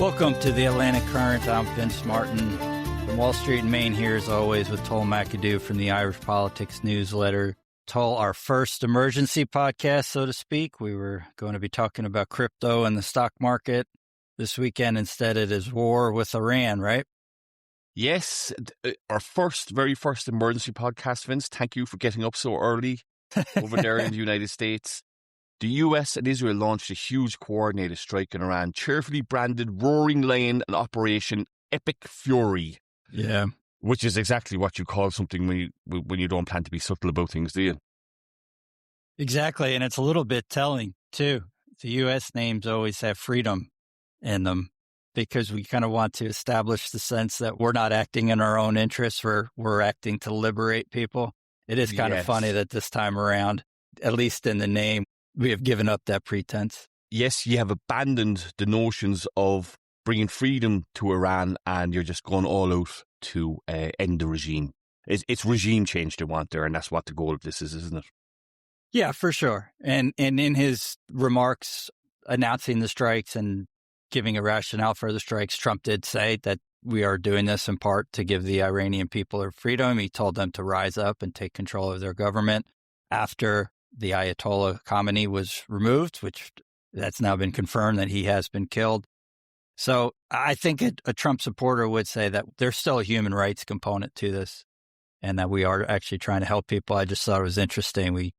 Welcome to the Atlantic Current. I'm Vince Martin from Wall Street in Maine here, as always, with Tull McAdoo from the Irish Politics newsletter. Tull, our first emergency podcast, so to speak. We were going to be talking about crypto and the stock market this weekend. Instead, it is war with Iran, right? Yes, our very first emergency podcast, Vince. Thank you for getting up so early over there in the United States. The US and Israel launched a huge coordinated strike in Iran, cheerfully branded Roaring Lion and Operation Epic Fury. Yeah. Which is exactly what you call something when you don't plan to be subtle about things, do you? Exactly, and it's a little bit telling, too. The U.S. names always have freedom in them because we kind of want to establish the sense that we're not acting in our own interests, we're acting to liberate people. It is kind of funny that this time around, at least in the name, we have given up that pretense. Yes, you have abandoned the notions of bringing freedom to Iran and you're just going all out to end the regime. It's regime change they want there, and that's what the goal of this is, isn't it? Yeah, for sure. And in his remarks announcing the strikes and giving a rationale for the strikes, Trump did say that we are doing this in part to give the Iranian people their freedom. He told them to rise up and take control of their government after the Ayatollah Khamenei was removed, which that's now been confirmed that he has been killed. So I think a Trump supporter would say that there's still a human rights component to this and that we are actually trying to help people. I just thought it was interesting. We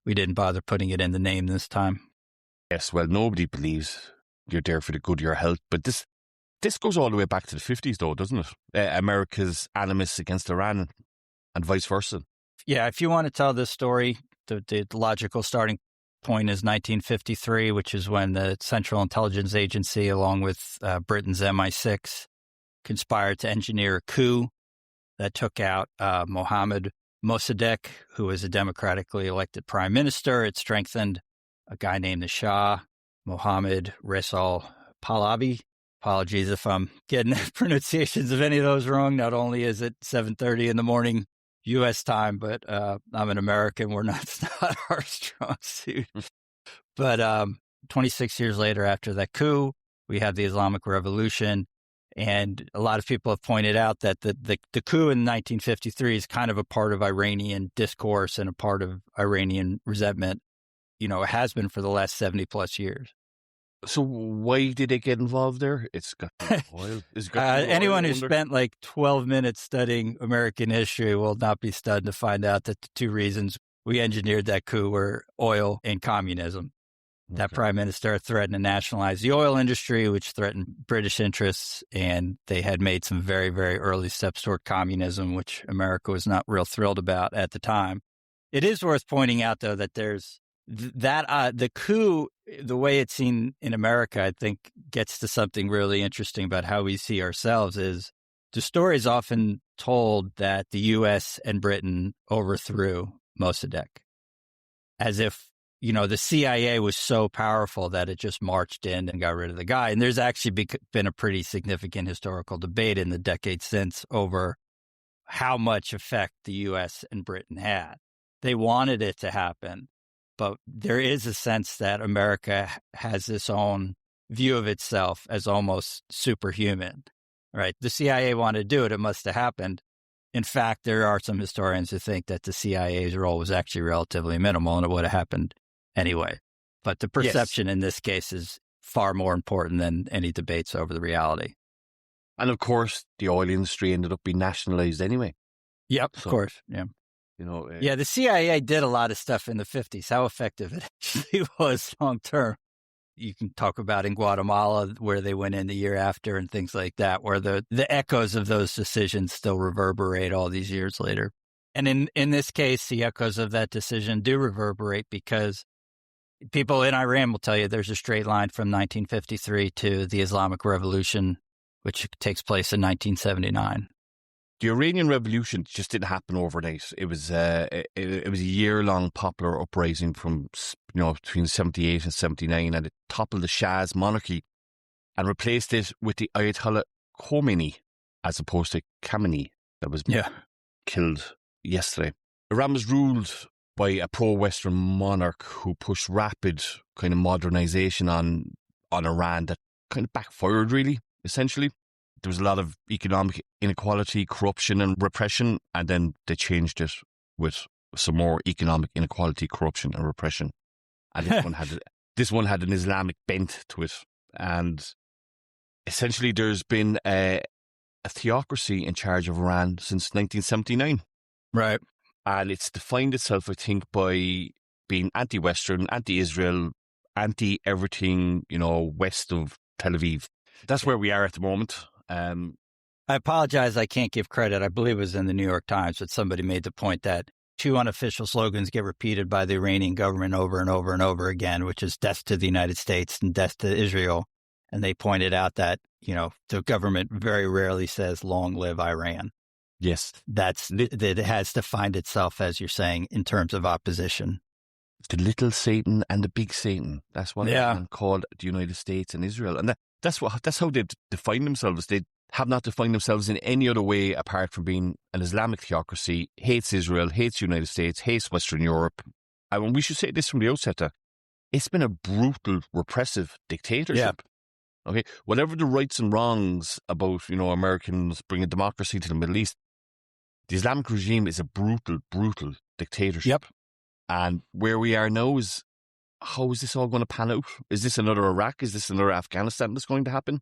didn't bother putting it in the name this time. Yes, well, nobody believes you're there for the good of your health. But this goes all the way back to the 50s, though, doesn't it? America's animus against Iran and vice versa. Yeah, if you want to tell this story, the logical starting point is 1953, which is when the Central Intelligence Agency, along with Britain's MI6, conspired to engineer a coup that took out Mohammad Mossadegh, who was a democratically elected prime minister. It strengthened a guy named the Shah, Mohammad Reza Pahlavi. Apologies if I'm getting pronunciations of any of those wrong. Not only is it 7:30 in the morning U.S. time, but I'm an American. It's not our strong suit. But 26 years later, after that coup, we have the Islamic Revolution. And a lot of people have pointed out that the coup in 1953 is kind of a part of Iranian discourse and a part of Iranian resentment. You know, it has been for the last 70 plus years. So why did they get involved there? It's got oil. Anyone who spent like 12 minutes studying American history will not be stunned to find out that the two reasons we engineered that coup were oil and communism. Okay. That prime minister threatened to nationalize the oil industry, which threatened British interests, and they had made some very, very early steps toward communism, which America was not real thrilled about at the time. It is worth pointing out, though, that there's the coup, the way it's seen in America, I think gets to something really interesting about how we see ourselves. Is the story is often told that the U.S. and Britain overthrew Mossadegh, as if, you know, the CIA was so powerful that it just marched in and got rid of the guy. And there's actually been a pretty significant historical debate in the decades since over how much effect the U.S. and Britain had. They wanted it to happen. But there is a sense that America has this own view of itself as almost superhuman, right? The CIA wanted to do it. It must have happened. In fact, there are some historians who think that the CIA's role was actually relatively minimal and it would have happened anyway. But the perception in this case is far more important than any debates over the reality. And of course, the oil industry ended up being nationalized anyway. Yep, of course. Yeah. You know, yeah, the CIA did a lot of stuff in the 50s. How effective it actually was long term. You can talk about in Guatemala where they went in the year after and things like that, where the echoes of those decisions still reverberate all these years later. And in this case, the echoes of that decision do reverberate because people in Iran will tell you there's a straight line from 1953 to the Islamic Revolution, which takes place in 1979. The Iranian Revolution just didn't happen overnight. It was a year-long popular uprising from, between 78 and 79, and it toppled the Shah's monarchy and replaced it with the Ayatollah Khomeini as opposed to Khamenei that was killed yesterday. Iran was ruled by a pro-Western monarch who pushed rapid kind of modernization on Iran that kind of backfired, really. essentially. There was a lot of economic inequality, corruption, and repression, and then they changed it with some more economic inequality, corruption, and repression. And this one had an Islamic bent to it. And essentially, there's been a theocracy in charge of Iran since 1979. Right. And it's defined itself, I think, by being anti-Western, anti-Israel, anti-everything, west of Tel Aviv. That's where we are at the moment. I apologize, I can't give credit. I believe it was in the New York Times that somebody made the point that two unofficial slogans get repeated by the Iranian government over and over and over again, which is death to the United States and death to Israel. And they pointed out that, the government very rarely says long live Iran. Yes. That it has defined itself, as you're saying, in terms of opposition. The little Satan and the big Satan. That's what they called the United States and Israel. And that's how they define themselves. They have not defined themselves in any other way apart from being an Islamic theocracy, hates Israel, hates the United States, hates Western Europe. And we should say this from the outset, that it's been a brutal, repressive dictatorship. Yeah. Okay, whatever the rights and wrongs about, Americans bringing democracy to the Middle East, the Islamic regime is a brutal, brutal dictatorship. Yep. And where we are now is, how is this all going to pan out? Is this another Iraq? Is this another Afghanistan that's going to happen?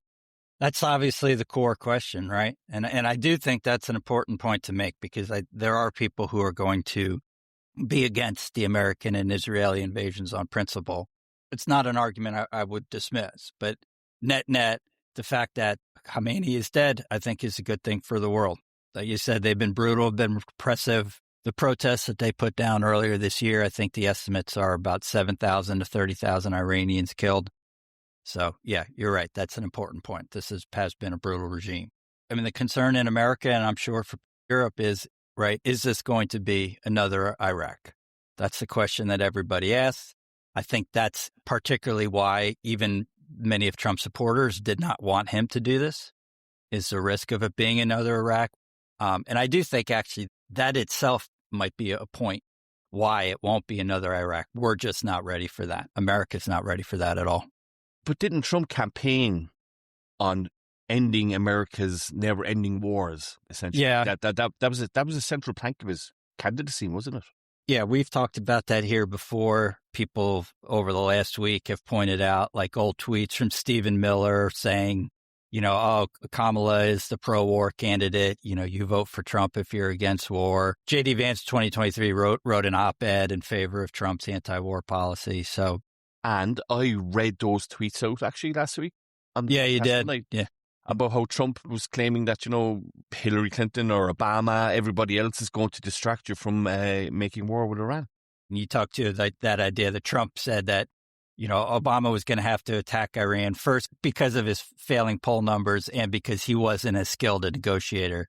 That's obviously the core question, right? And I do think that's an important point to make, because there are people who are going to be against the American and Israeli invasions on principle. It's not an argument I would dismiss, but net, the fact that Khamenei is dead, I think, is a good thing for the world. Like you said, they've been brutal, been repressive. The protests that they put down earlier this year, I think the estimates are about 7,000 to 30,000 Iranians killed. So, yeah, you're right. That's an important point. This has been a brutal regime. I mean, the concern in America, and I'm sure for Europe, is, right, is this going to be another Iraq? That's the question that everybody asks. I think that's particularly why even many of Trump's supporters did not want him to do this, is the risk of it being another Iraq. And I do think, actually, that itself might be a point why it won't be another Iraq. We're just not ready for that. America's not ready for that at all. But didn't Trump campaign on ending America's never-ending wars, essentially? Yeah. That was a central plank of his candidacy, wasn't it? Yeah, we've talked about that here before. People over the last week have pointed out, like, old tweets from Stephen Miller saying, Kamala is the pro-war candidate. You vote for Trump if you're against war. J.D. Vance 2023 wrote an op-ed in favor of Trump's anti-war policy. And I read those tweets out actually last week. Yeah, you did. Night, yeah. About how Trump was claiming that, Hillary Clinton or Obama, everybody else is going to distract you from making war with Iran. And you talked to that idea that Trump said that, Obama was going to have to attack Iran first because of his failing poll numbers and because he wasn't as skilled a negotiator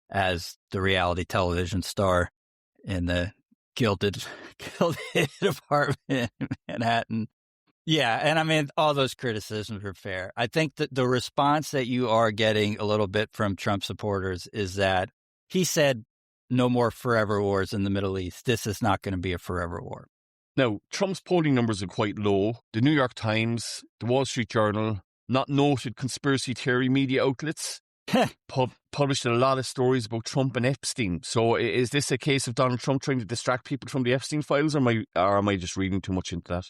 as the reality television star in the gilded apartment in Manhattan. Yeah, and I mean, all those criticisms are fair. I think that the response that you are getting a little bit from Trump supporters is that he said no more forever wars in the Middle East. This is not going to be a forever war. Now, Trump's polling numbers are quite low. The New York Times, the Wall Street Journal, not noted conspiracy theory media outlets published a lot of stories about Trump and Epstein. So is this a case of Donald Trump trying to distract people from the Epstein files, or am I just reading too much into that?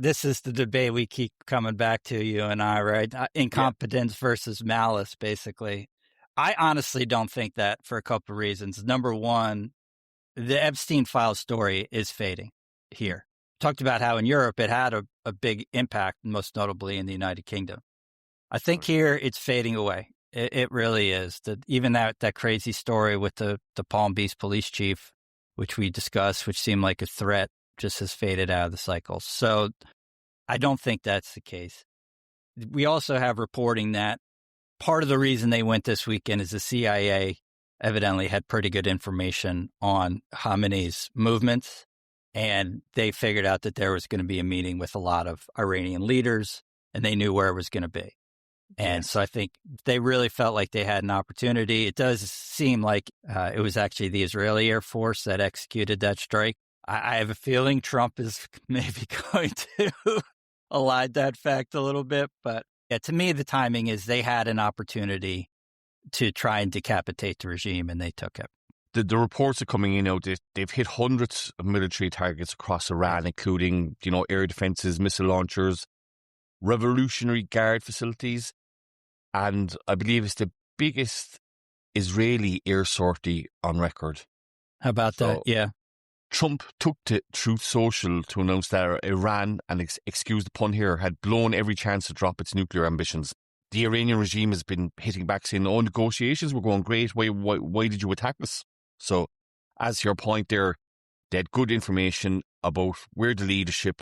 This is the debate we keep coming back to, you and I, right? Incompetence versus malice, basically. I honestly don't think that, for a couple of reasons. Number one, the Epstein file story is fading here. Talked about how in Europe it had a big impact, most notably in the United Kingdom. I think here it's fading away. It really is. Even that crazy story with the Palm Beach police chief, which we discussed, which seemed like a threat, just has faded out of the cycle. So I don't think that's the case. We also have reporting that part of the reason they went this weekend is the CIA evidently had pretty good information on Khamenei's movements, and they figured out that there was going to be a meeting with a lot of Iranian leaders, and they knew where it was going to be. And so I think they really felt like they had an opportunity. It does seem like it was actually the Israeli Air Force that executed that strike. I have a feeling Trump is maybe going to elide that fact a little bit, but Yeah, to me, the timing is they had an opportunity to try and decapitate the regime, and they took it. The reports are coming in now. They've hit hundreds of military targets across Iran, including, air defenses, missile launchers, Revolutionary Guard facilities, and I believe it's the biggest Israeli air sortie on record. How about that? Yeah. Trump took to Truth Social to announce that Iran, and excuse the pun here, had blown every chance to drop its nuclear ambitions. The Iranian regime has been hitting back saying, negotiations were going great. Why did you attack us? So, as to your point there, they had good information about where the leadership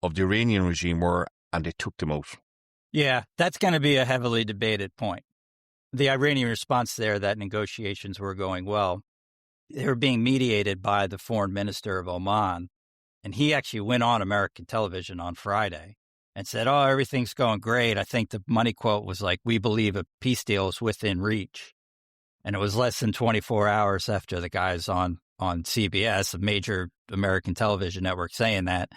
of the Iranian regime were, and they took them out. Yeah, that's going to be a heavily debated point. The Iranian response there, that negotiations were going well, they were being mediated by the foreign minister of Oman, and he actually went on American television on Friday and said, everything's going great. I think the money quote was like, we believe a peace deal is within reach. And it was less than 24 hours after the guys on CBS, a major American television network, saying that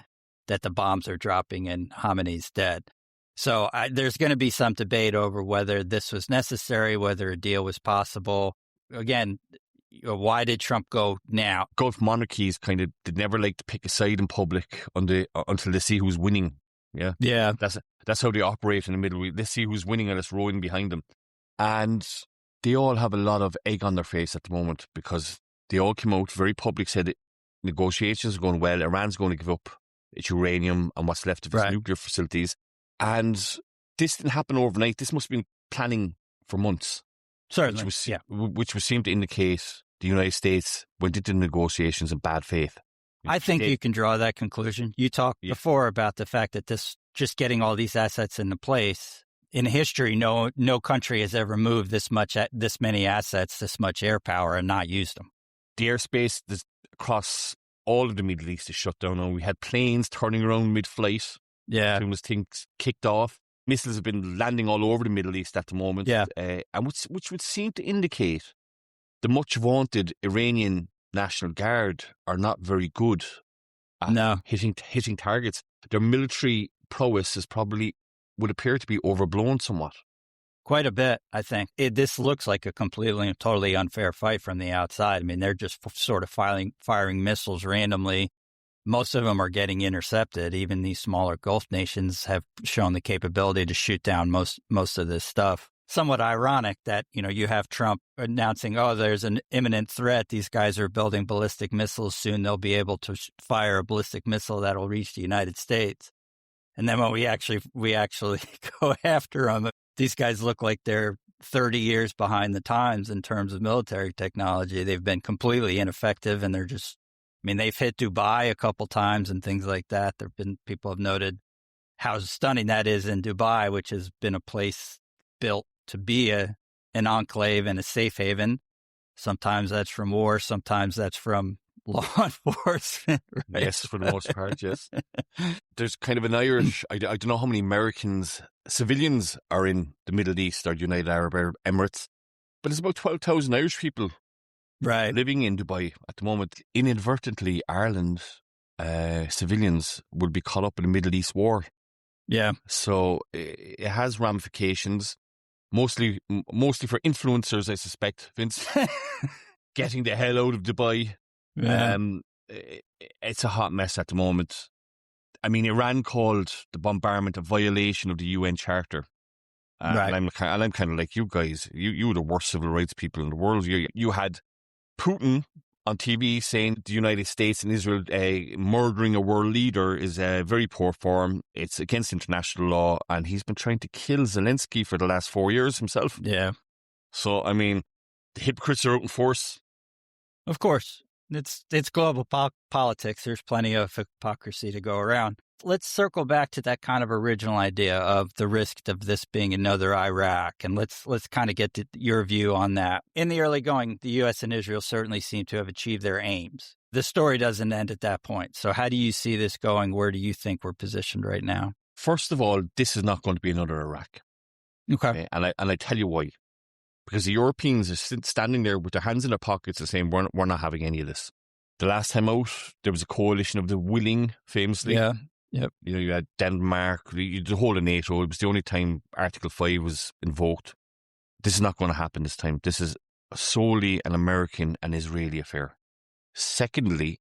the bombs are dropping and Khamenei's dead. So there's going to be some debate over whether this was necessary, whether a deal was possible. Again, why did Trump go now? Gulf monarchies they never like to pick a side in public until they see who's winning. Yeah. Yeah. That's how they operate in the Middle East. Let's see who's winning and it's rowing behind them. And they all have a lot of egg on their face at the moment because they all came out very public, said that negotiations are going well. Iran's going to give up its uranium and what's left of its nuclear facilities. And this didn't happen overnight. This must have been planning for months. Certainly, which would seem to indicate the United States went into negotiations in bad faith. I think you can draw that conclusion. You talked before about the fact that this, just getting all these assets into place, in history, no country has ever moved this many assets, this much air power, and not used them. The airspace across all of the Middle East is shut down, and we had planes turning around mid-flight. Yeah, as soon as things kicked off. Missiles have been landing all over the Middle East at the moment, and which would seem to indicate the much vaunted Iranian National Guard are not very good at hitting targets. Their military prowess would appear to be overblown somewhat. Quite a bit, I think. This looks like a completely and totally unfair fight from the outside. I mean, they're just sort of firing missiles randomly. Most of them are getting intercepted. Even these smaller Gulf nations have shown the capability to shoot down most of this stuff. Somewhat ironic that, you have Trump announcing, there's an imminent threat. These guys are building ballistic missiles. Soon they'll be able to fire a ballistic missile that'll reach the United States. And then when we actually go after them, these guys look like they're 30 years behind the times in terms of military technology. They've been completely ineffective, and they've hit Dubai a couple times and things like that. People have noted how stunning that is in Dubai, which has been a place built to be an enclave and a safe haven. Sometimes that's from war. Sometimes that's from law enforcement. Right? Yes, for the most part, yes. There's kind of an Irish, I don't know how many civilians are in the Middle East or United Arab Emirates, but it's about 12,000 Irish people living in Dubai at the moment. Inadvertently, Ireland civilians will be caught up in the Middle East war. Yeah. So it has ramifications, mostly for influencers, I suspect, Vince, getting the hell out of Dubai. Yeah. It's a hot mess at the moment. I mean, Iran called the bombardment a violation of the UN Charter. And I'm kind of like, you guys, you were the worst civil rights people in the world. You had Putin on TV saying the United States and Israel murdering a world leader is very poor form. It's against international law, and he's been trying to kill Zelensky for the last 4 years himself. Yeah. So, I mean, the hypocrites are out in force. Of course. It's global politics. There's plenty of hypocrisy to go around. Let's circle back to that kind of original idea of the risk of this being another Iraq, and let's kind of get to your view on that. In the early going, the U.S. and Israel certainly seem to have achieved their aims. The story doesn't end at that point. So how do you see this going? Where do you think we're positioned right now? First of all, this is not going to be another Iraq. Okay. And I tell you why. Because the Europeans are standing there with their hands in their pockets and saying, we're not having any of this. The last time out, there was a coalition of the willing, famously. Yeah. Yep. You had Denmark, the whole of NATO. It was the only time Article 5 was invoked. This is not going to happen this time. This is solely an American and Israeli affair. Secondly,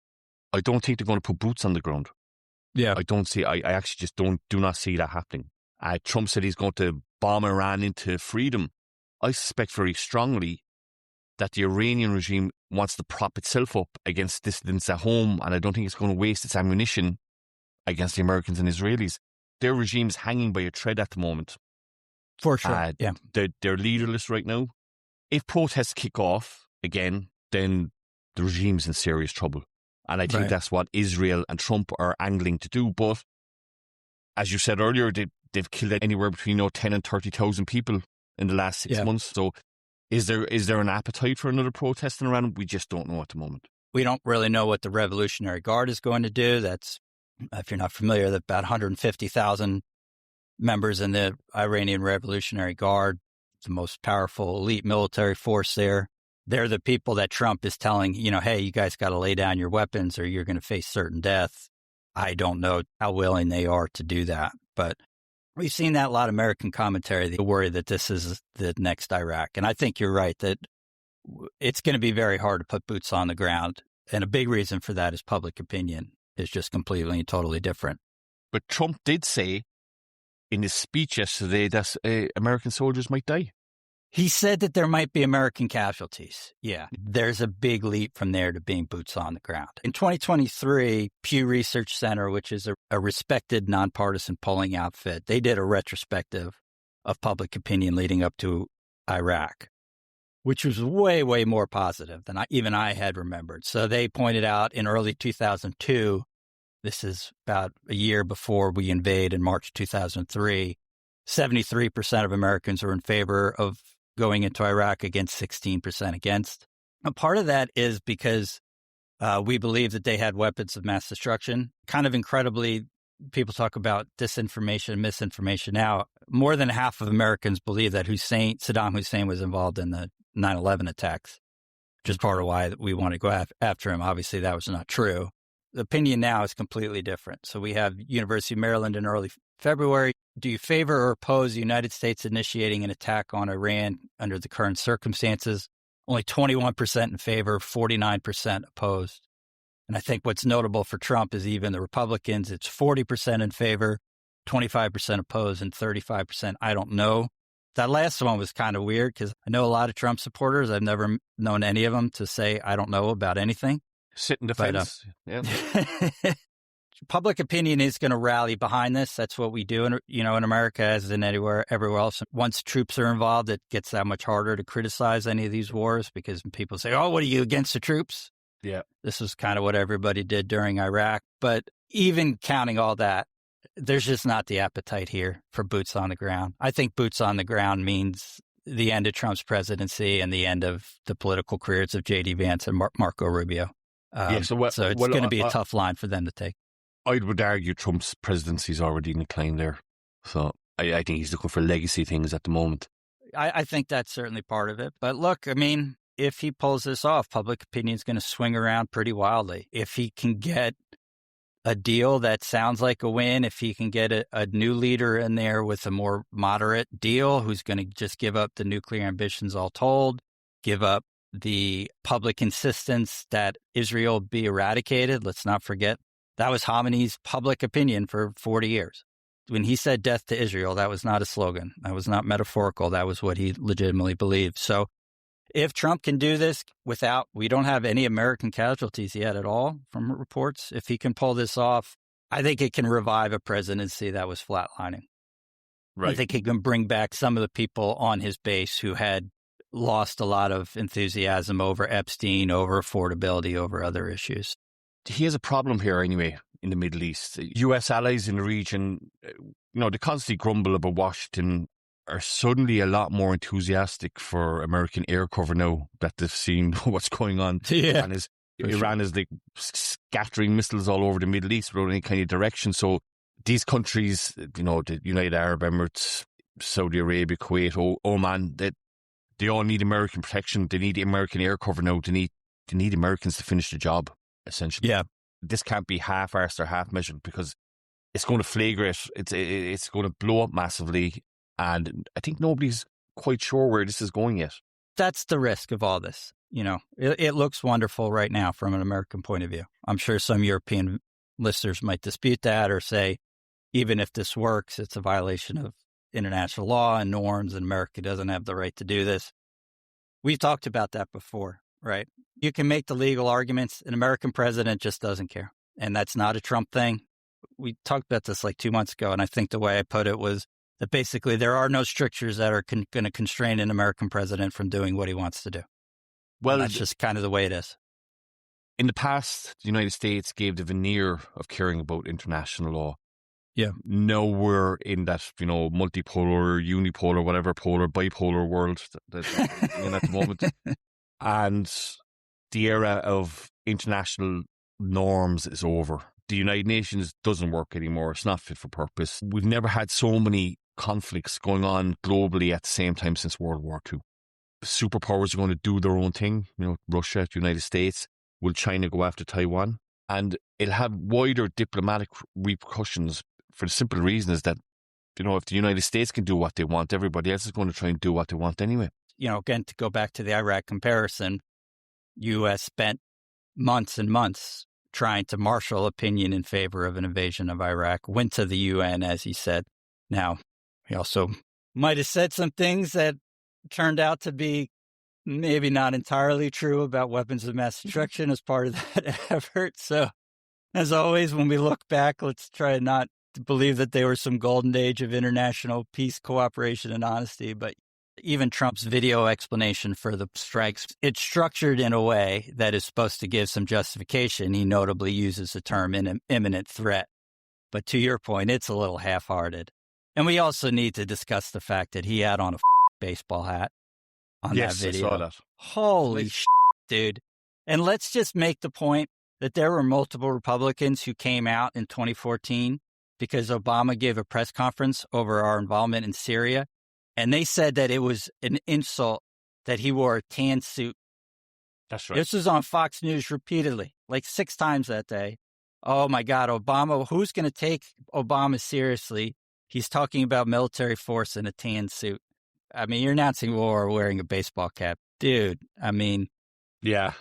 I don't think they're going to put boots on the ground. Yeah. I actually just do not see that happening. Trump said he's going to bomb Iran into freedom. I suspect very strongly that the Iranian regime wants to prop itself up against dissidents at home, and I don't think it's going to waste its ammunition against the Americans and Israelis. Their regime's hanging by a thread at the moment. For sure, yeah. They're leaderless right now. If protests kick off again, then the regime's in serious trouble. And I think that's what Israel and Trump are angling to do. But as you said earlier, they've killed anywhere between 10 and 30,000 people in the last 6 months. So is there an appetite for another protest in Iran? We just don't know at the moment. We don't really know what the Revolutionary Guard is going to do. That's, if you're not familiar, that about 150,000 members in the Iranian Revolutionary Guard, the most powerful elite military force there. They're the people that Trump is telling, hey, you guys got to lay down your weapons or you're going to face certain death. I don't know how willing they are to do that. But we've seen that a lot of American commentary, the worry that this is the next Iraq. And I think you're right that it's going to be very hard to put boots on the ground. And a big reason for that is public opinion is just completely and totally different. But Trump did say in his speech yesterday that American soldiers might die. He said that there might be American casualties. Yeah, there's a big leap from there to being boots on the ground. In 2023, Pew Research Center, which is a respected nonpartisan polling outfit, they did a retrospective of public opinion leading up to Iraq, which was way, way more positive than even I had remembered. So they pointed out in early 2002, this is about a year before we invade in March 2003, 73% of Americans were in favor of going into Iraq against 16% against. A part of that is because we believe that they had weapons of mass destruction. Kind of incredibly, people talk about disinformation, misinformation now. More than half of Americans believe that Saddam Hussein was involved in the 9/11 attacks, which is part of why we want to go after him. Obviously, that was not true. The opinion now is completely different. So we have University of Maryland in early February. Do you favor or oppose the United States initiating an attack on Iran under the current circumstances? Only 21% in favor, 49% opposed. And I think what's notable for Trump is even the Republicans, it's 40% in favor, 25% opposed, and 35% I don't know. That last one was kind of weird because I know a lot of Trump supporters. I've never known any of them to say I don't know about anything. Sit in defense. Yeah. Public opinion is going to rally behind this. That's what we do in America as in everywhere else. Once troops are involved, it gets that much harder to criticize any of these wars because people say, oh, what are you, against the troops? Yeah. This is kind of what everybody did during Iraq. But even counting all that, there's just not the appetite here for boots on the ground. I think boots on the ground means the end of Trump's presidency and the end of the political careers of J.D. Vance and Marco Rubio. So it's going to be a tough line for them to take. I would argue Trump's presidency is already in decline there. So I think he's looking for legacy things at the moment. I think that's certainly part of it. But look, I mean, if he pulls this off, public opinion is going to swing around pretty wildly. If he can get a deal that sounds like a win, if he can get a new leader in there with a more moderate deal who's going to just give up the nuclear ambitions all told, give up the public insistence that Israel be eradicated. Let's not forget that was Khamenei's public opinion for 40 years. When he said death to Israel, that was not a slogan. That was not metaphorical. That was what he legitimately believed. So if Trump can do this we don't have any American casualties yet at all from reports. If he can pull this off, I think it can revive a presidency that was flatlining. Right. I think he can bring back some of the people on his base who had lost a lot of enthusiasm over Epstein, over affordability, over other issues. He has a problem here anyway in the Middle East. U.S. allies in the region, they constantly grumble about Washington, are suddenly a lot more enthusiastic for American air cover now that they've seen what's going on. Yeah. Iran is like scattering missiles all over the Middle East without any kind of direction. So these countries, the United Arab Emirates, Saudi Arabia, Kuwait, Oman, they all need American protection. They need American air cover now. They need Americans to finish the job, essentially. Yeah. This can't be half-arsed or half-measured because it's going to flagrate. It's going to blow up massively. And I think nobody's quite sure where this is going yet. That's the risk of all this. It looks wonderful right now from an American point of view. I'm sure some European listeners might dispute that or say, even if this works, it's a violation of international law and norms, and America doesn't have the right to do this. We've talked about that before, right? You can make the legal arguments. An American president just doesn't care. And that's not a Trump thing. We talked about this like 2 months ago, and I think the way I put it was that basically there are no strictures that are going to constrain an American president from doing what he wants to do. Well, and that's just kind of the way it is. In the past, the United States gave the veneer of caring about international law. Yeah. Now we're in that, multipolar, unipolar, whatever, polar, bipolar world that's in at the moment. And the era of international norms is over. The United Nations doesn't work anymore. It's not fit for purpose. We've never had so many conflicts going on globally at the same time since World War II. Superpowers are going to do their own thing. Russia, the United States. Will China go after Taiwan? And it'll have wider diplomatic repercussions for the simple reason is that, if the United States can do what they want, everybody else is going to try and do what they want anyway. Again, to go back to the Iraq comparison, U.S. spent months and months trying to marshal opinion in favor of an invasion of Iraq, went to the UN, as he said. Now, he also might have said some things that turned out to be maybe not entirely true about weapons of mass destruction as part of that effort. So, as always, when we look back, let's try not to believe that they were some golden age of international peace, cooperation, and honesty. But even Trump's video explanation for the strikes, it's structured in a way that is supposed to give some justification. He notably uses the term imminent threat. But to your point, it's a little half-hearted. And we also need to discuss the fact that he had on a baseball hat on that video. I saw that. Holy shit, dude. And let's just make the point that there were multiple Republicans who came out in 2014 because Obama gave a press conference over our involvement in Syria. And they said that it was an insult that he wore a tan suit. That's right. This was on Fox News repeatedly, like 6 times that day. Oh my God, Obama, who's going to take Obama seriously? He's talking about military force in a tan suit. I mean, you're announcing war wearing a baseball cap. Dude, I mean. Yeah.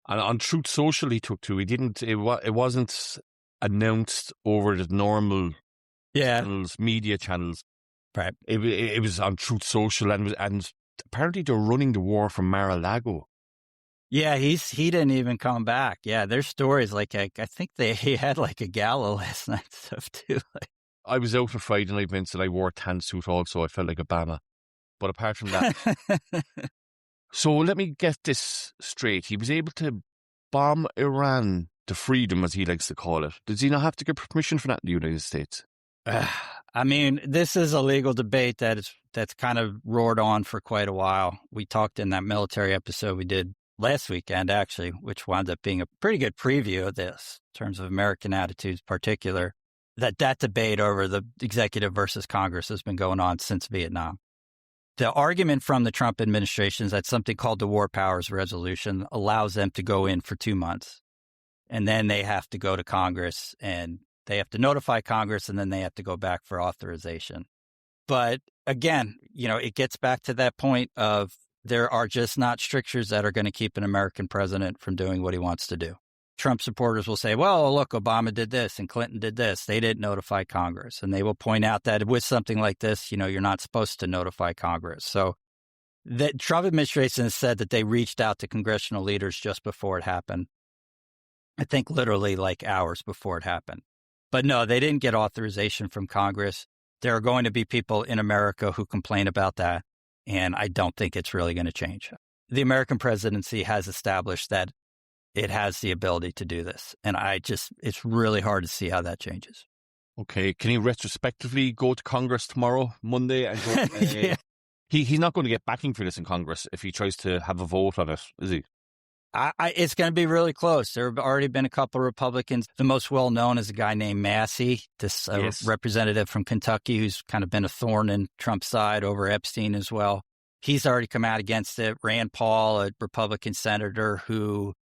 And on Truth Social he took to, it wasn't announced over the normal channels, media channels. Right. It was on Truth Social and apparently they're running the war from Mar-a-Lago. Yeah, he didn't even come back. Yeah, there's stories like I think he had like a gala last night and stuff too. I was out for Friday night, Vince, and I wore a tan suit also. I felt like Obama. But apart from that, so let me get this straight. He was able to bomb Iran to freedom, as he likes to call it. Does he not have to get permission for that in the United States? I mean, this is a legal debate that's kind of roared on for quite a while. We talked in that military episode we did last weekend, actually, which wound up being a pretty good preview of this in terms of American attitudes, particular. That debate over the executive versus Congress has been going on since Vietnam. The argument from the Trump administration is that something called the War Powers Resolution allows them to go in for 2 months. And then they have to go to Congress and they have to notify Congress and then they have to go back for authorization. But again, it gets back to that point of there are just not strictures that are going to keep an American president from doing what he wants to do. Trump supporters will say, well, look, Obama did this and Clinton did this. They didn't notify Congress. And they will point out that with something like this, you're not supposed to notify Congress. So the Trump administration has said that they reached out to congressional leaders just before it happened. I think literally like hours before it happened. But no, they didn't get authorization from Congress. There are going to be people in America who complain about that. And I don't think it's really going to change. The American presidency has established that it has the ability to do this. And it's really hard to see how that changes. Okay. Can he retrospectively go to Congress tomorrow, Monday? And go, yeah. He's not going to get backing for this in Congress if he tries to have a vote on it, is he? It's going to be really close. There have already been a couple of Republicans. The most well-known is a guy named Massey, this representative from Kentucky who's kind of been a thorn in Trump's side over Epstein as well. He's already come out against it. Rand Paul, a Republican senator who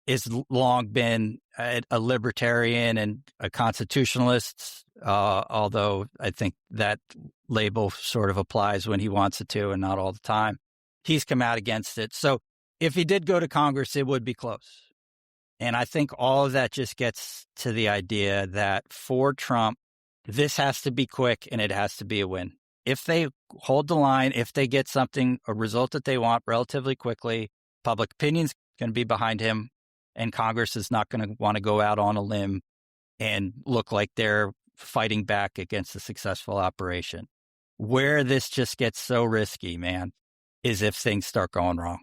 has long been a libertarian and a constitutionalist, although I think that label sort of applies when he wants it to and not all the time. He's come out against it. So if he did go to Congress, it would be close. And I think all of that just gets to the idea that for Trump, this has to be quick and it has to be a win. If they hold the line, if they get something, a result that they want relatively quickly, public opinion's going to be behind him, and Congress is not going to want to go out on a limb and look like they're fighting back against a successful operation. Where this just gets so risky, man, is if things start going wrong.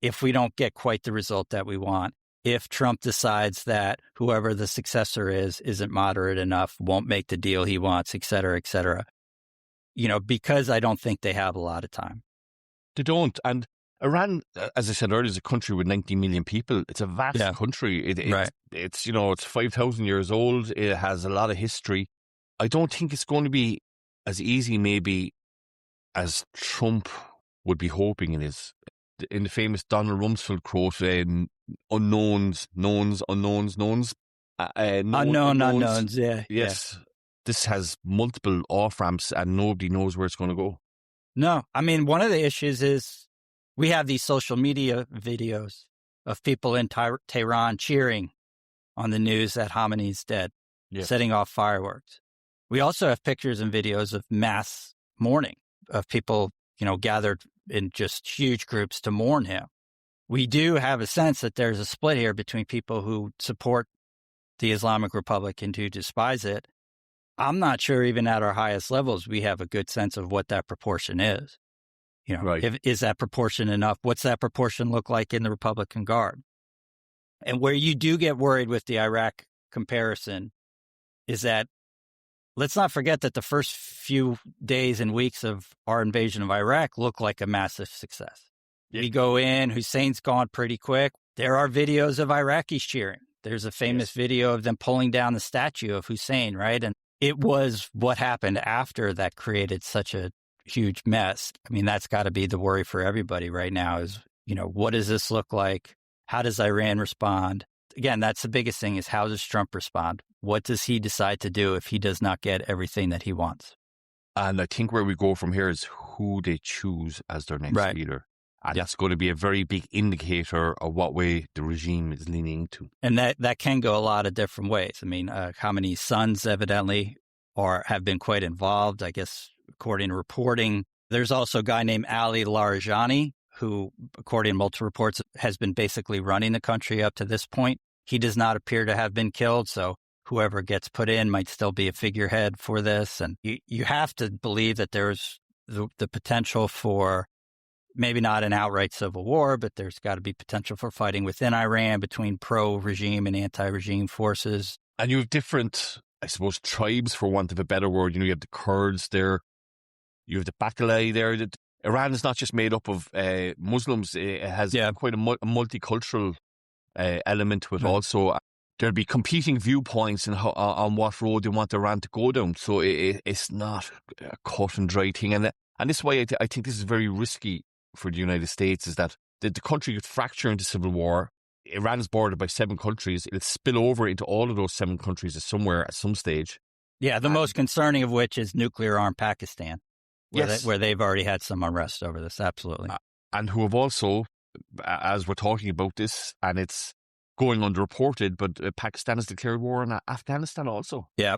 If we don't get quite the result that we want, if Trump decides that whoever the successor isn't moderate enough, won't make the deal he wants, et cetera, because I don't think they have a lot of time. They don't. And Iran, as I said earlier, is a country with 90 million people. It's a vast country. It's 5,000 years old. It has a lot of history. I don't think it's going to be as easy, maybe, as Trump would be hoping it is. In the famous Donald Rumsfeld quote, unknowns, knowns, unknowns, knowns. Unknown unknowns, yeah. Yes. Yeah. This has multiple off-ramps and nobody knows where it's going to go. No. I mean, one of the issues is we have these social media videos of people in Tehran cheering on the news that Khamenei's dead, setting off fireworks. We also have pictures and videos of mass mourning, of people, gathered in just huge groups to mourn him. We do have a sense that there's a split here between people who support the Islamic Republic and who despise it. I'm not sure even at our highest levels we have a good sense of what that proportion is. Is that proportion enough? What's that proportion look like in the Republican Guard? And where you do get worried with the Iraq comparison is that let's not forget that the first few days and weeks of our invasion of Iraq look like a massive success. Yeah. We go in, Hussein's gone pretty quick. There are videos of Iraqis cheering. There's a famous video of them pulling down the statue of Hussein, right? And it was what happened after that created such a huge mess. I mean, that's got to be the worry for everybody right now is, what does this look like? How does Iran respond? Again, that's the biggest thing is how does Trump respond? What does he decide to do if he does not get everything that he wants? And I think where we go from here is who they choose as their next leader. And that's going to be a very big indicator of what way the regime is leaning to. And that can go a lot of different ways. I mean, Khamenei's sons evidently have been quite involved, I guess, according to reporting. There's also a guy named Ali Larijani, who, according to multiple reports, has been basically running the country up to this point. He does not appear to have been killed, so whoever gets put in might still be a figurehead for this. And you have to believe that there's the potential for maybe not an outright civil war, but there's got to be potential for fighting within Iran between pro-regime and anti-regime forces. And you have different, I suppose, tribes, for want of a better word. You have the Kurds there. You have the Baklai there. Iran is not just made up of Muslims. It has quite a multicultural element to it also. There'll be competing viewpoints on what road they want Iran to go down. So it's not a cut and dry thing. And this is why I think this is very risky for the United States, is that the country could fracture into civil war. Iran is bordered by 7 countries. It'll spill over into all of those 7 countries at some stage. Yeah, the most concerning of which is nuclear-armed Pakistan, where they've already had some unrest over this, absolutely. And who have also, as we're talking about this, and it's going underreported, but Pakistan has declared war on Afghanistan also. Yeah.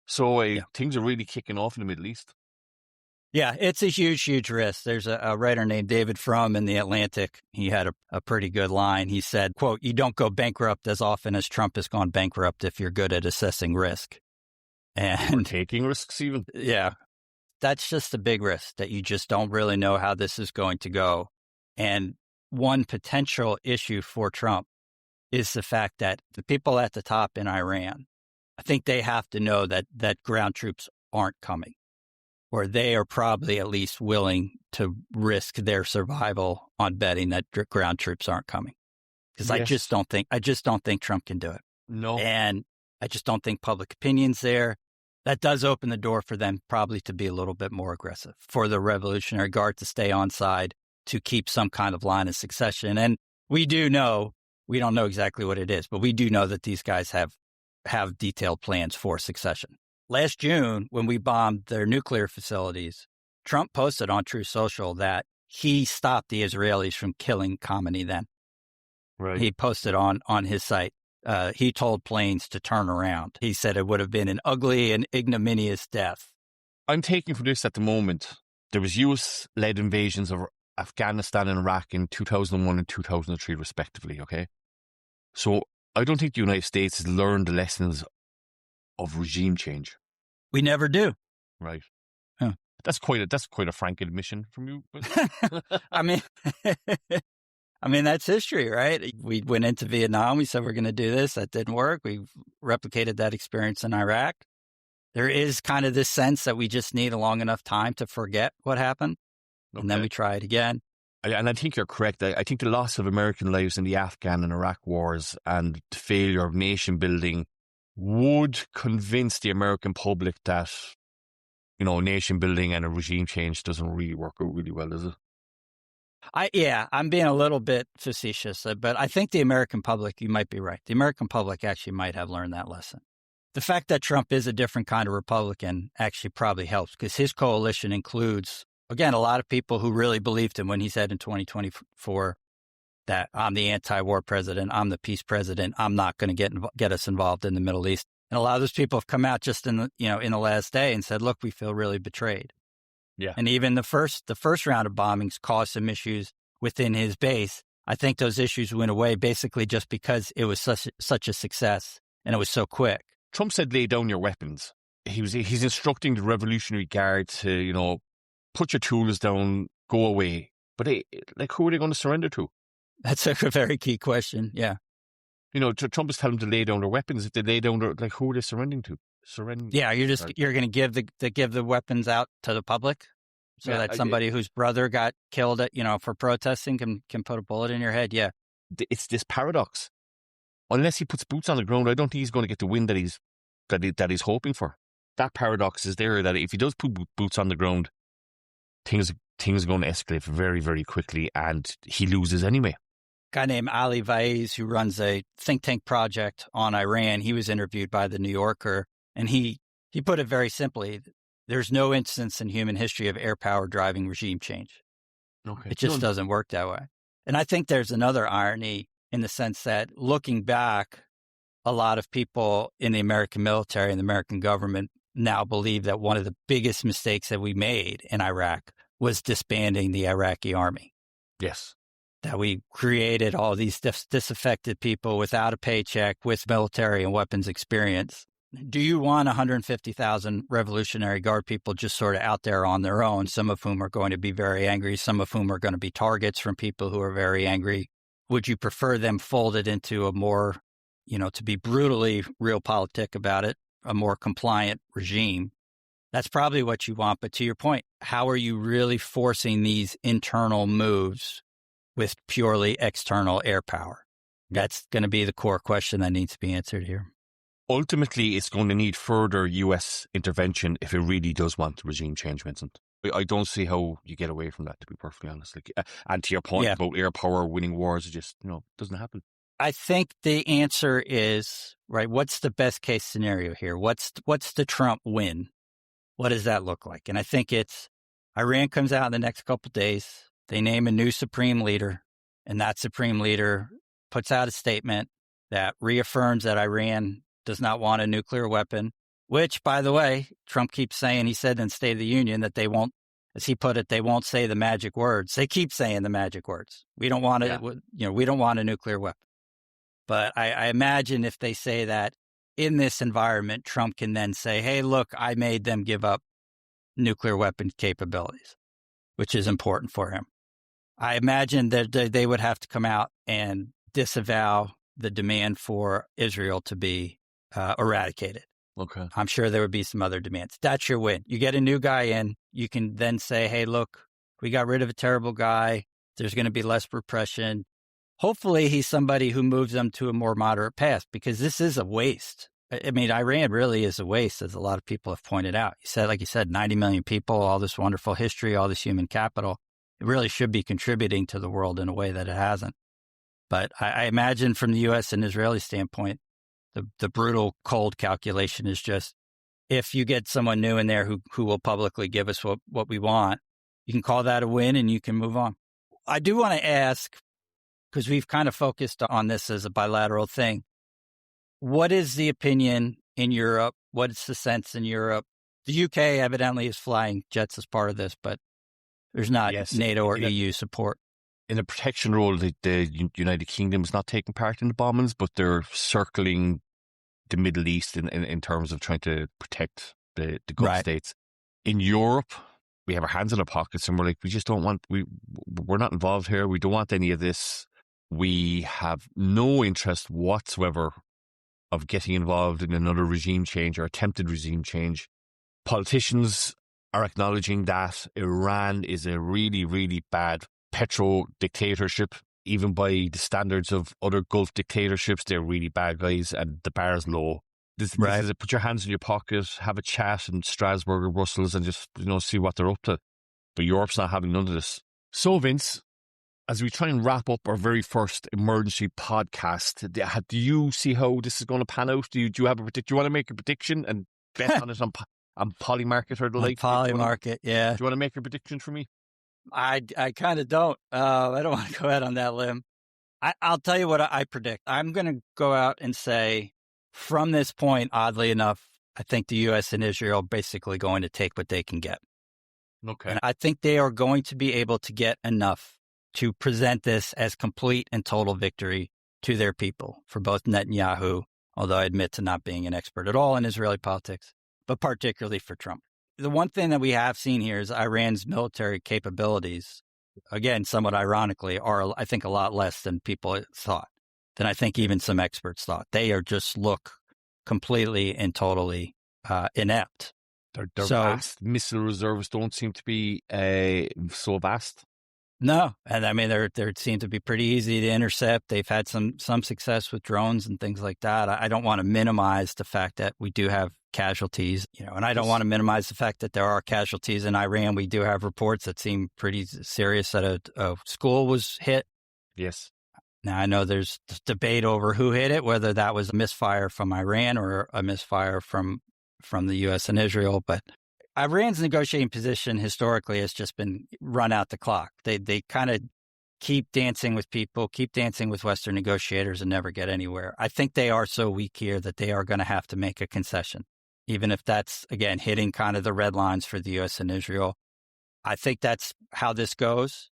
So things are really kicking off in the Middle East. Yeah, it's a huge, huge risk. There's a writer named David Frum in The Atlantic. He had a pretty good line. He said, quote, "You don't go bankrupt as often as Trump has gone bankrupt if you're good at assessing risk." And taking risks even. Yeah, that's just a big risk that you just don't really know how this is going to go. And one potential issue for Trump is the fact that the people at the top in Iran, I think they have to know that ground troops aren't coming, or they are probably at least willing to risk their survival on betting that ground troops aren't coming. Because I just don't think Trump can do it. No. And I just don't think public opinion's there. That does open the door for them probably to be a little bit more aggressive, for the Revolutionary Guard to stay on side, to keep some kind of line of succession. And we don't know exactly what it is, but we do know that these guys have have detailed plans for succession. Last June, when we bombed their nuclear facilities, Trump posted on Truth Social that he stopped the Israelis from killing Khamenei then. Right. He posted on his site. He told planes to turn around. He said it would have been an ugly and ignominious death. I'm taking from this at the moment, there was US-led invasions of Afghanistan and Iraq in 2001 and 2003 respectively, okay? So I don't think the United States has learned the lessons of regime change. We never do. Right. Huh. That's quite a frank admission from you. I mean, that's history, right? We went into Vietnam. We said we're going to do this. That didn't work. We replicated that experience in Iraq. There is kind of this sense that we just need a long enough time to forget what happened. Okay. And then we try it again. And I think you're correct. I think the loss of American lives in the Afghan and Iraq wars and the failure of nation building would convince the American public that, nation building and a regime change doesn't really work out really well, does it? I'm being a little bit facetious, but I think the American public, you might be right. The American public actually might have learned that lesson. The fact that Trump is a different kind of Republican actually probably helps because his coalition includes, again, a lot of people who really believed him when he said in 2024 that I'm the anti-war president, I'm the peace president, I'm not going to get us involved in the Middle East. And a lot of those people have come out just in the last day and said, look, we feel really betrayed. Yeah. And even the first round of bombings caused some issues within his base. I think those issues went away basically just because it was such a success and it was so quick. Trump said, lay down your weapons. He's instructing the Revolutionary Guard to, put your tools down, go away. But who are they going to surrender to? That's a very key question. Yeah. Trump is telling them to lay down their weapons. If they lay down who are they surrendering to? Yeah, you're going to give the weapons out to the public so that somebody whose brother got killed for protesting can put a bullet in your head. Yeah. It's this paradox. Unless he puts boots on the ground, I don't think he's going to get the win that he's hoping for. That paradox is there that if he does put boots on the ground, things are going to escalate very, very quickly and he loses anyway. A guy named Ali Vaiz, who runs a think tank project on Iran, he was interviewed by The New Yorker, and he put it very simply. There's no instance in human history of air power driving regime change. Okay. It just doesn't work that way. And I think there's another irony in the sense that looking back, a lot of people in the American military and the American government now believe that one of the biggest mistakes that we made in Iraq was disbanding the Iraqi army. Yes. That we created all these disaffected people without a paycheck, with military and weapons experience. Do you want 150,000 Revolutionary Guard people just sort of out there on their own, some of whom are going to be very angry, some of whom are going to be targets from people who are very angry? Would you prefer them folded into a more, to be brutally realpolitik about it, a more compliant regime? That's probably what you want. But to your point, how are you really forcing these internal moves with purely external air power? That's going to be the core question that needs to be answered here. Ultimately, it's going to need further US intervention if it really does want regime change, Vincent. I don't see how you get away from that, to be perfectly honest. And to your point about air power winning wars, it just, doesn't happen. I think the answer is, right, what's the best case scenario here? What's the Trump win? What does that look like? And I think it's Iran comes out in the next couple of days. They name a new supreme leader, and that supreme leader puts out a statement that reaffirms that Iran does not want a nuclear weapon, which, by the way, Trump keeps saying, he said in State of the Union that they won't, as he put it, they won't say the magic words. They keep saying the magic words. We don't want we don't want a nuclear weapon. But I imagine if they say that in this environment, Trump can then say, hey, look, I made them give up nuclear weapon capabilities, which is important for him. I imagine that they would have to come out and disavow the demand for Israel to be eradicated. Okay. I'm sure there would be some other demands. That's your win. You get a new guy in, you can then say, hey, look, we got rid of a terrible guy. There's going to be less repression. Hopefully he's somebody who moves them to a more moderate path, because this is a waste. I mean, Iran really is a waste, as a lot of people have pointed out. Like you said, 90 million people, all this wonderful history, all this human capital. It really should be contributing to the world in a way that it hasn't. But I imagine from the U.S. and Israeli standpoint, The brutal cold calculation is just, if you get someone new in there who will publicly give us what we want, you can call that a win and you can move on. I do want to ask, because we've kind of focused on this as a bilateral thing, what is the opinion in Europe? What is the sense in Europe? The UK evidently is flying jets as part of this, but there's not NATO or EU support. In a protection role, the United Kingdom is not taking part in the bombings, but they're circling the Middle East in terms of trying to protect the Gulf states. In Europe, we have our hands in our pockets and we're like, we just don't want, we're not involved here. We don't want any of this. We have no interest whatsoever of getting involved in another regime change or attempted regime change. Politicians are acknowledging that Iran is a really, really bad petro dictatorship. Even by the standards of other Gulf dictatorships, they're really bad guys and the bar is low. This is a put your hands in your pocket, have a chat in Strasbourg or Brussels and just, see what they're up to. But Europe's not having none of this. So, Vince, as we try and wrap up our very first emergency podcast, do you see how this is going to pan out? Do you have a prediction? Do you want to make a prediction and bet on it on Polymarket or the like? Polymarket, yeah. Do you want to make a prediction for me? I kind of don't. I don't want to go out on that limb. I'll tell you what I predict. I'm going to go out and say, from this point, oddly enough, I think the U.S. and Israel are basically going to take what they can get. Okay. And I think they are going to be able to get enough to present this as complete and total victory to their people, for both Netanyahu, although I admit to not being an expert at all in Israeli politics, but particularly for Trump. The one thing that we have seen here is Iran's military capabilities, again, somewhat ironically, are, I think, a lot less than people thought, than I think even some experts thought. They are just look completely and totally inept. Their vast missile reserves don't seem to be so vast. No, and I mean, they seem to be pretty easy to intercept. They've had some success with drones and things like that. I don't want to minimize the fact that we do have casualties, and I don't want to minimize the fact that there are casualties in Iran. We do have reports that seem pretty serious that a school was hit. Yes. Now, I know there's debate over who hit it, whether that was a misfire from Iran or a misfire from the U.S. and Israel, but Iran's negotiating position historically has just been run out the clock. They kind of keep dancing with people, keep dancing with Western negotiators and never get anywhere. I think they are so weak here that they are going to have to make a concession, even if that's, again, hitting kind of the red lines for the U.S. and Israel. I think that's how this goes.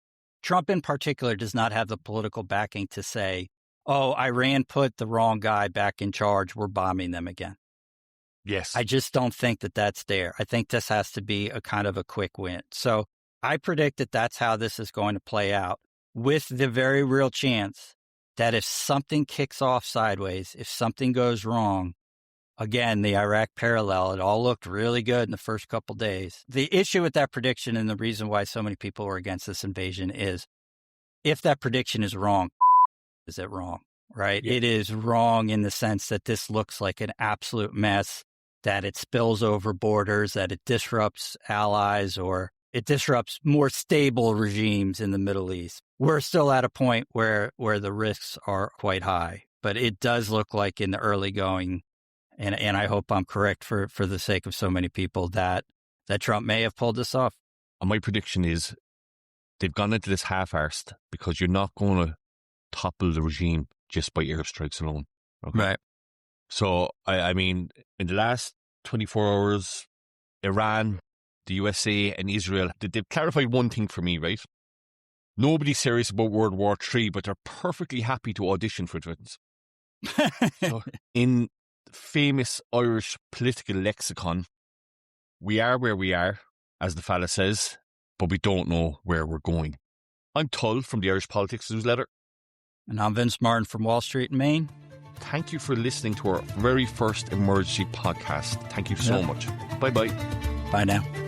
Trump in particular does not have the political backing to say, oh, Iran put the wrong guy back in charge, we're bombing them again. Yes. I just don't think that that's there. I think this has to be a kind of a quick win. So I predict that that's how this is going to play out, with the very real chance that if something kicks off sideways, if something goes wrong, again, the Iraq parallel, it all looked really good in the first couple days. The issue with that prediction and the reason why so many people were against this invasion is, if that prediction is wrong, is it wrong, right? Yeah. It is wrong in the sense that this looks like an absolute mess, that it spills over borders, that it disrupts allies, or it disrupts more stable regimes in the Middle East. We're still at a point where the risks are quite high, but it does look like in the early going, and I hope I'm correct for the sake of so many people, that Trump may have pulled this off. And my prediction is they've gone into this half-arsed because you're not going to topple the regime just by airstrikes alone. Okay? Right. So, I mean, in the last 24 hours, Iran, the USA and Israel, they've clarified one thing for me, right? Nobody's serious about World War III, but they're perfectly happy to audition for it. So, in famous Irish political lexicon, we are where we are, as the fella says, but we don't know where we're going. I'm Tull from the Irish Politics Newsletter. And I'm Vince Martin from Wall Street in Maine. Thank you for listening to our very first emergency podcast. Thank you so much. Bye-bye. Bye now.